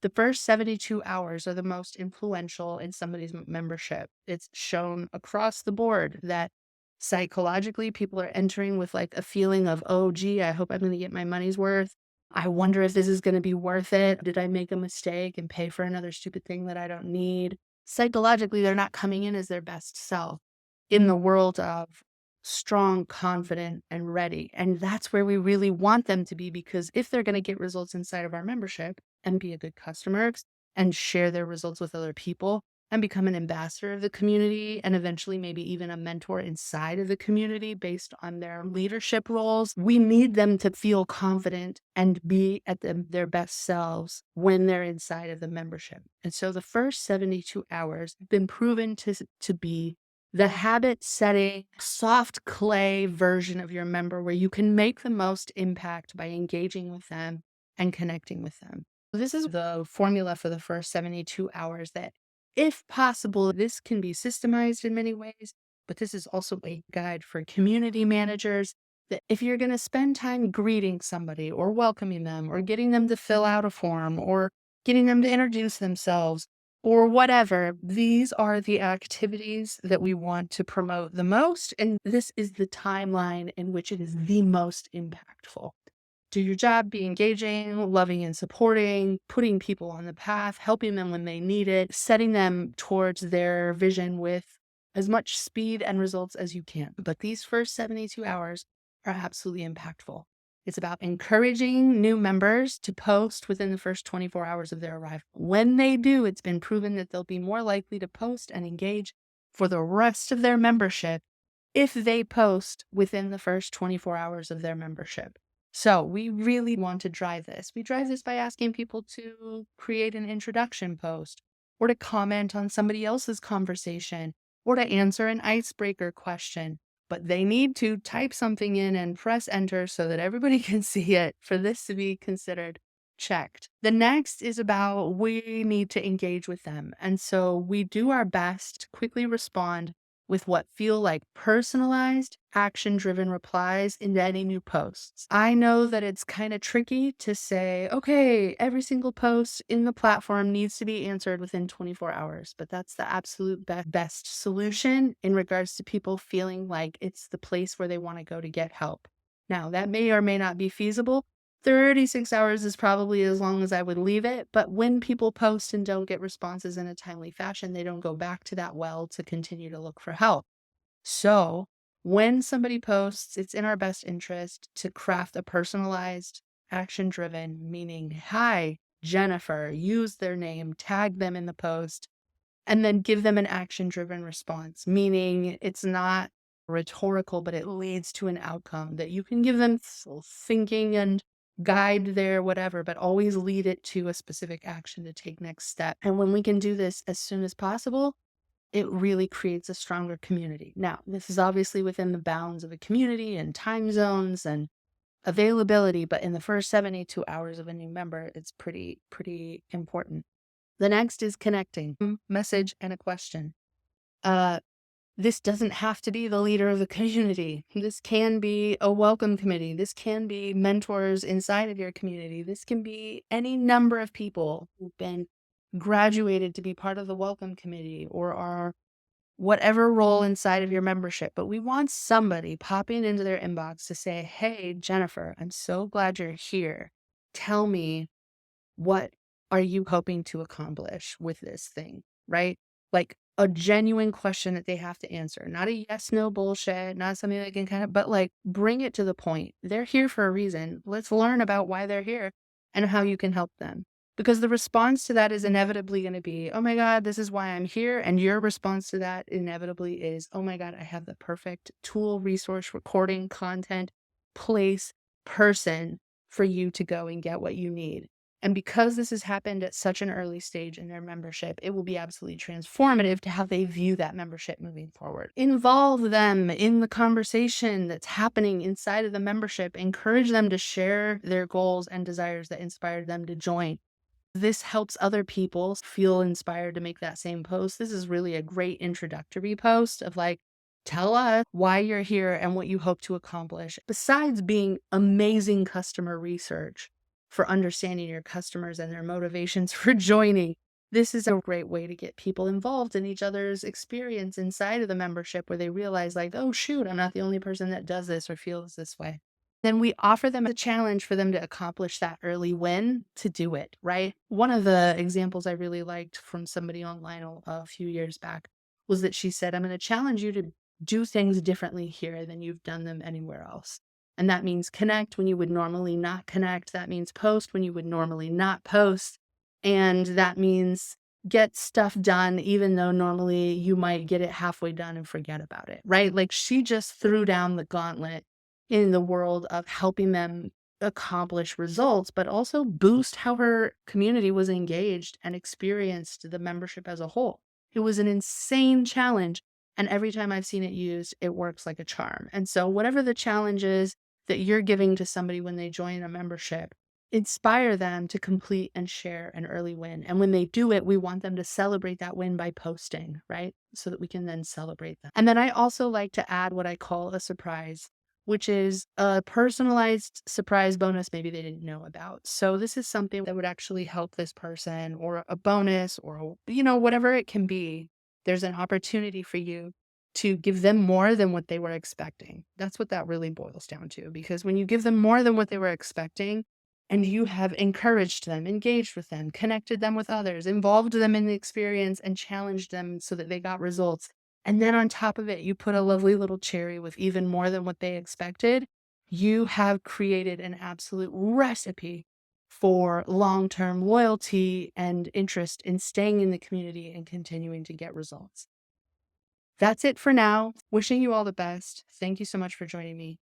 The first 72 hours are the most influential in somebody's membership. It's shown across the board that psychologically people are entering with like a feeling of, oh, gee, I hope I'm going to get my money's worth. I wonder if this is going to be worth it. Did I make a mistake and pay for another stupid thing that I don't need? Psychologically, they're not coming in as their best self in the world of strong, confident, and ready. And that's where we really want them to be, because if they're going to get results inside of our membership and be a good customer and share their results with other people and become an ambassador of the community and eventually maybe even a mentor inside of the community based on their leadership roles, we need them to feel confident and be at their best selves when they're inside of the membership. And so the first 72 hours have been proven to be the habit setting, soft clay version of your member where you can make the most impact by engaging with them and connecting with them. This is the formula for the first 72 hours that, if possible, this can be systemized in many ways, but this is also a guide for community managers that if you're going to spend time greeting somebody or welcoming them or getting them to fill out a form or getting them to introduce themselves, or whatever, these are the activities that we want to promote the most. And this is the timeline in which it is the most impactful. Do your job, be engaging, loving and supporting, putting people on the path, helping them when they need it, setting them towards their vision with as much speed and results as you can. But these first 72 hours are absolutely impactful. It's about encouraging new members to post within the first 24 hours of their arrival. When they do, it's been proven that they'll be more likely to post and engage for the rest of their membership if they post within the first 24 hours of their membership. So we really want to drive this. We drive this by asking people to create an introduction post or to comment on somebody else's conversation or to answer an icebreaker question. But they need to type something in and press enter so that everybody can see it for this to be considered checked. The next is about we need to engage with them. And so we do our best to quickly respond with what feel like personalized, action-driven replies into any new posts. I know that it's kind of tricky to say, okay, every single post in the platform needs to be answered within 24 hours, but that's the absolute best solution in regards to people feeling like it's the place where they want to go to get help. Now, that may or may not be feasible. 36 hours is probably as long as I would leave it, but when people post and don't get responses in a timely fashion, they don't go back to that well to continue to look for help. So when somebody posts, it's in our best interest to craft a personalized, action-driven, meaning, hi, Jennifer, use their name, tag them in the post, and then give them an action-driven response, meaning it's not rhetorical, but it leads to an outcome that you can give them thinking and guide their whatever, but always lead it to a specific action to take next step. And when we can do this as soon as possible, it really creates a stronger community. Now, this is obviously within the bounds of a community and time zones and availability, but in the first 72 hours of a new member, it's pretty important. The next is connecting, message and a question. This doesn't have to be the leader of the community. This can be a welcome committee. This can be mentors inside of your community. This can be any number of people who've been graduated to be part of the welcome committee or are whatever role inside of your membership. But we want somebody popping into their inbox to say, hey, Jennifer, I'm so glad you're here. Tell me, what are you hoping to accomplish with this thing, right? Like a genuine question that they have to answer, not a yes, no bullshit, not something that can kind of, but like bring it to the point. They're here for a reason. Let's learn about why they're here and how you can help them. Because the response to that is inevitably going to be, oh my God, this is why I'm here. And your response to that inevitably is, oh my God, I have the perfect tool, resource, recording, content, place, person for you to go and get what you need. And because this has happened at such an early stage in their membership, it will be absolutely transformative to how they view that membership moving forward. Involve them in the conversation that's happening inside of the membership. Encourage them to share their goals and desires that inspired them to join. This helps other people feel inspired to make that same post. This is really a great introductory post of like, tell us why you're here and what you hope to accomplish. Besides being amazing customer research, for understanding your customers and their motivations for joining. This is a great way to get people involved in each other's experience inside of the membership where they realize, like, oh, shoot, I'm not the only person that does this or feels this way. Then we offer them a challenge for them to accomplish that early win to do it, right? One of the examples I really liked from somebody online a few years back was that she said, I'm going to challenge you to do things differently here than you've done them anywhere else. And that means connect when you would normally not connect. That means post when you would normally not post. And that means get stuff done, even though normally you might get it halfway done and forget about it, right? Like she just threw down the gauntlet in the world of helping them accomplish results, but also boost how her community was engaged and experienced the membership as a whole. It was an insane challenge. And every time I've seen it used, it works like a charm. And so, whatever the challenge is that you're giving to somebody when they join a membership, inspire them to complete and share an early win. And when they do it, we want them to celebrate that win by posting, right? So that we can then celebrate them. And then I also like to add what I call a surprise, which is a personalized surprise bonus maybe they didn't know about. So this is something that would actually help this person, or a bonus, or, whatever it can be. There's an opportunity for you to give them more than what they were expecting. That's what that really boils down to, because when you give them more than what they were expecting, and you have encouraged them, engaged with them, connected them with others, involved them in the experience, and challenged them so that they got results, and then on top of it, you put a lovely little cherry with even more than what they expected, you have created an absolute recipe for long-term loyalty and interest in staying in the community and continuing to get results. That's it for now. Wishing you all the best. Thank you so much for joining me.